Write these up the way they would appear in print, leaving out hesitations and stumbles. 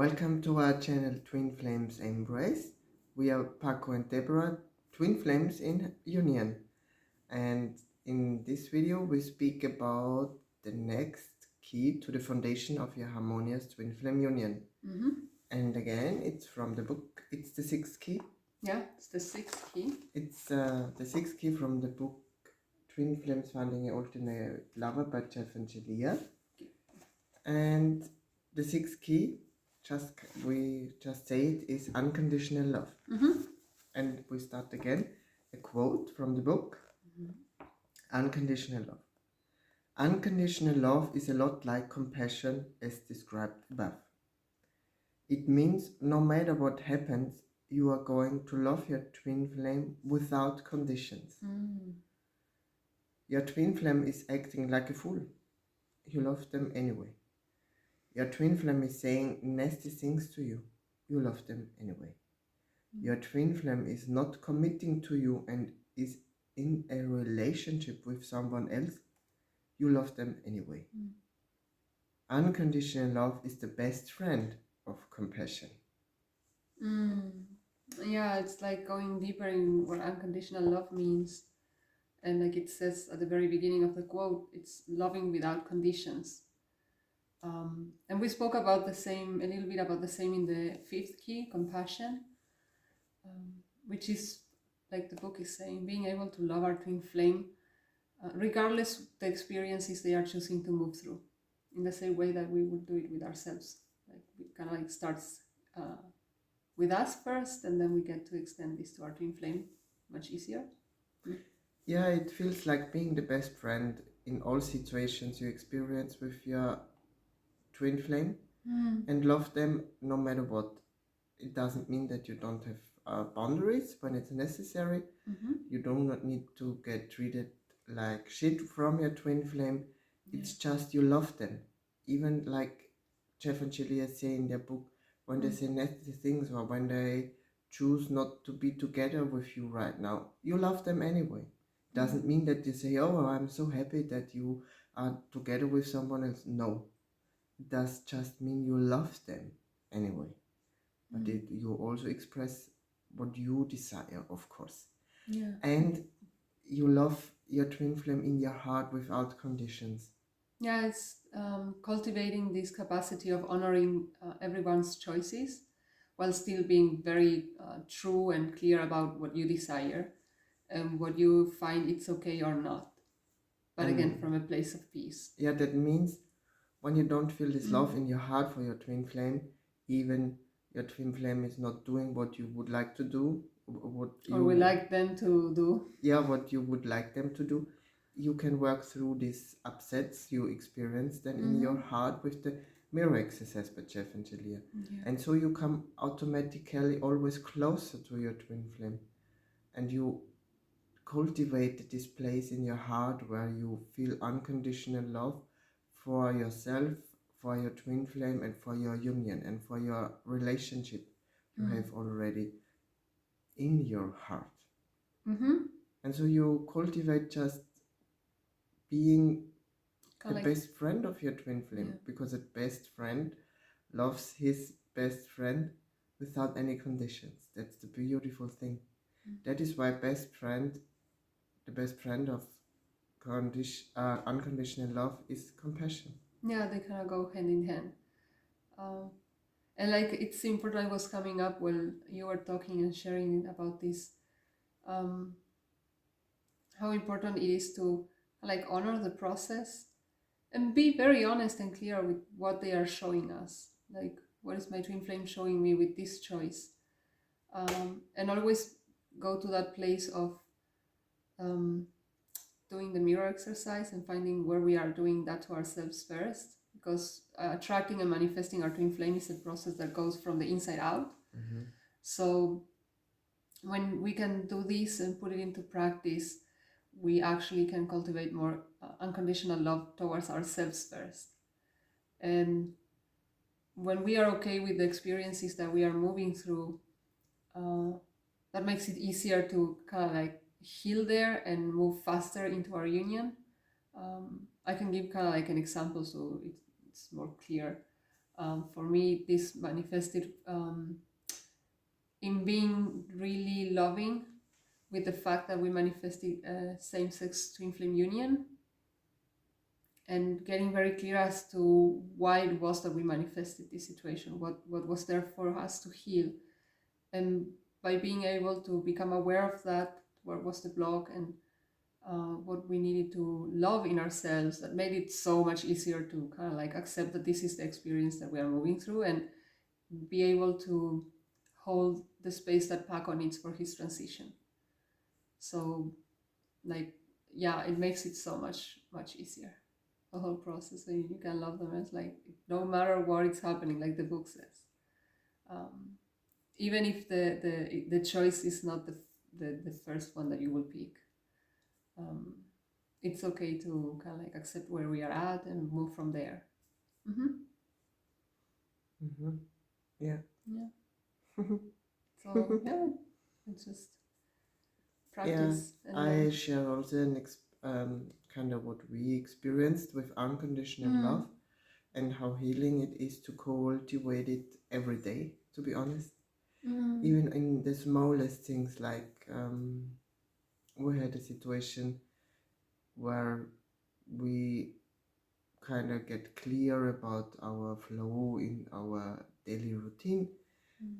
Welcome to our channel Twinflames Embrace. We are Paco and Déborah, Twin Flames in Union. And in this video we speak about the next key to the foundation of your Harmonious Twin Flame Union. And again, it's from the book, it's the sixth key. Yeah, it's the sixth key. It's the sixth key from the book Twin Flames Finding an Ultimate Lover by Jeff and Julia. And the sixth key, we just say it, is Unconditional Love. And we start again, a quote from the book. Unconditional love. Unconditional love is a lot like compassion as described above. It means no matter what happens, you are going to love your twin flame without conditions. Your twin flame is acting like a fool. You love them anyway. Your twin flame is saying nasty things to you. You love them anyway. Your twin flame is not committing to you and is in a relationship with someone else. You love them anyway. Unconditional love is the best friend of compassion. Yeah, it's like going deeper in what unconditional love means. And like it says at the very beginning of the quote, it's loving without conditions. And we spoke about the same, a little bit about the same in the fifth key, compassion, which is, like the book is saying, being able to love our twin flame, regardless the experiences they are choosing to move through, in the same way that we would do it with ourselves. Like it kind of like starts with us first, and then we get to extend this to our twin flame much easier. Yeah, it feels like being the best friend in all situations you experience with your twin flame and love them no matter what. It doesn't mean that you don't have boundaries when it's necessary. You do not need to get treated like shit from your twin flame. It's just you love them. Even like Jeff and Julia say in their book, when they say nasty things or when they choose not to be together with you right now, you love them anyway. Doesn't mean that you say, oh, I'm so happy that you are together with someone else. No, it does just mean you love them anyway. But you also express what you desire, of course. And you love your twin flame in your heart without conditions. Yeah, it's cultivating this capacity of honoring everyone's choices while still being very true and clear about what you desire and what you find it's okay or not. But again, from a place of peace. Yeah, that means when you don't feel this love in your heart for your twin flame, even your twin flame is not doing what you would like to do, what you would like them to do. Yeah, what you would like them to do. You can work through these upsets you experience then in your heart with the mirror exercise by Jeff and Julia. And so you come automatically always closer to your twin flame, and you cultivate this place in your heart where you feel unconditional love for yourself, for your twin flame, and for your union, and for your relationship you have already in your heart. And so you cultivate just being the best friend of your twin flame, because a best friend loves his best friend without any conditions. That's the beautiful thing. That is why the best friend of unconditional love is compassion. Yeah, they kind of go hand in hand. And like it's important, was coming up while you were talking and sharing about this, how important it is to like honor the process and be very honest and clear with what they are showing us. Like, what is my twin flame showing me with this choice? And always go to that place of doing the mirror exercise and finding where we are doing that to ourselves first, because attracting and manifesting our twin flame is a process that goes from the inside out. So when we can do this and put it into practice, we actually can cultivate more unconditional love towards ourselves first. And when we are okay with the experiences that we are moving through, that makes it easier to kind of like heal there and move faster into our union. I can give kind of like an example so it's more clear. For me, this manifested in being really loving with the fact that we manifested a same-sex twin flame union, and getting very clear as to why it was that we manifested this situation, what was there for us to heal. And by being able to become aware of that, what was the block, and what we needed to love in ourselves, that made it so much easier to kind of like accept that this is the experience that we are moving through, and be able to hold the space that Paco needs for his transition. So like, yeah, it makes it so much easier, the whole process. So you can love them as like, no matter what is happening, like the book says, even if the choice is not the first one that you will pick, it's okay to kind of like accept where we are at and move from there. Yeah. So yeah, it's just practice. Yeah, I share also kind of what we experienced with unconditional love, and how healing it is to cultivate it every day, to be honest. Even in the smallest things, like we had a situation where we kind of get clear about our flow in our daily routine,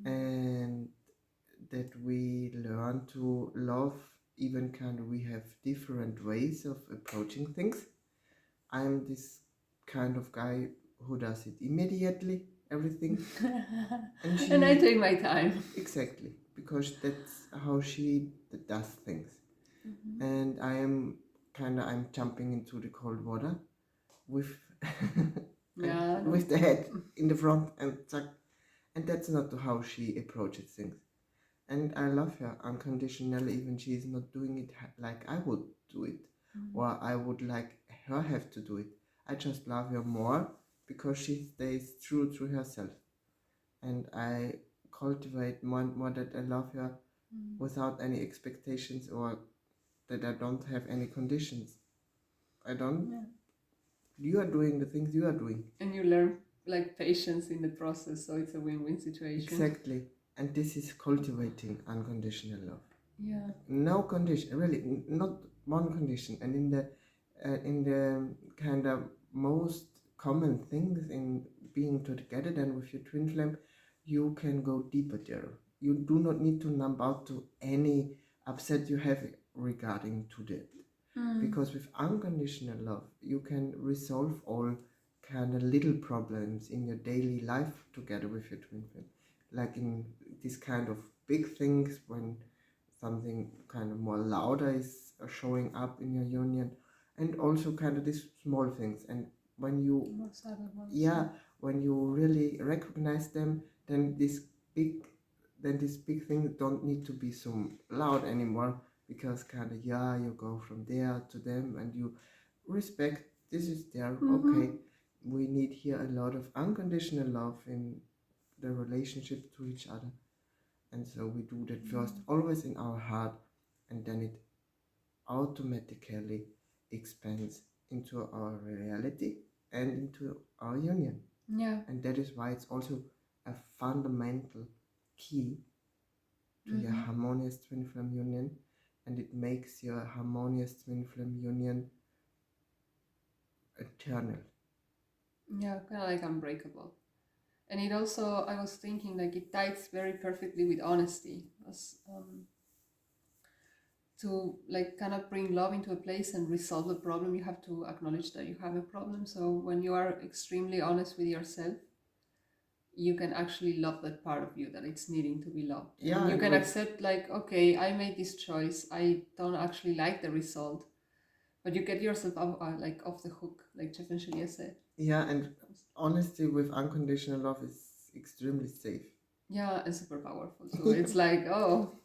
and that we learn to love, even kind of we have different ways of approaching things. I'm this kind of guy who does it immediately, everything. And I take my time. Exactly, because that's how she does things. And I'm jumping into the cold water with with the head in the front, and that's not how she approaches things. And I love her unconditionally, even she is not doing it like I would do it, or I would like her have to do it. I just love her more because she stays true to herself, and I cultivate more and more that I love her without any expectations, or that I don't have any conditions. I don't. Yeah. You are doing the things you are doing, and you learn like patience in the process, so it's a win-win situation. Exactly. And this is cultivating unconditional love. Yeah. No condition, really, not one condition. And in the kind of most common things in being together, then with your twin flame, you can go deeper there. You do not need to numb out to any upset you have regarding to that. Because with unconditional love, you can resolve all kind of little problems in your daily life together with your twin flame. Like in these kind of big things, when something kind of more louder is showing up in your union, and also kind of these small things. And when you when you really recognize them, then these big things don't need to be so loud anymore, because kind of you go from there to them, and you respect this is there. Okay, we need here a lot of unconditional love in the relationship to each other. And so we do that first, always in our heart, and then it automatically expands into our reality and into our union. Yeah. And that is why it's also a fundamental key to your harmonious twin flame union, and it makes your harmonious twin flame union eternal. Yeah, kind of like unbreakable. And it also, I was thinking, like, it ties very perfectly with honesty, as to like kind of bring love into a place and resolve the problem. You have to acknowledge that you have a problem. So when you are extremely honest with yourself, you can actually love that part of you that it's needing to be loved. Yeah, and you can accept, like, okay, I made this choice, I don't actually like the result, but you get yourself like off the hook, like Jeff and Julia said. Yeah, and honesty with unconditional love is extremely safe. Yeah, and super powerful. So it's like, oh,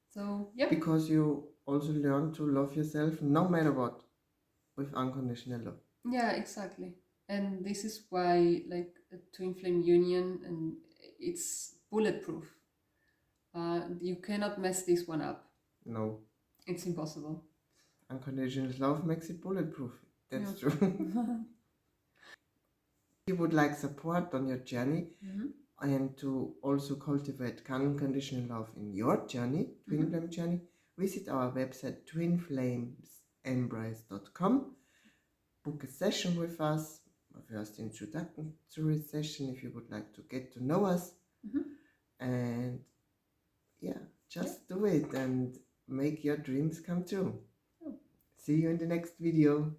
so yeah. Because you also learn to love yourself no matter what, with unconditional love. Yeah, exactly. And this is why, like, a twin flame union, and it's bulletproof. You cannot mess this one up. No. It's impossible. Unconditional love makes it bulletproof. That's true. If you would like support on your journey and to also cultivate unconditional love in your journey, twin flame journey, visit our website twinflamesembrace.com. Book a session with us, a first introductory session if you would like to get to know us. And yeah, just do it and make your dreams come true. See you in the next video.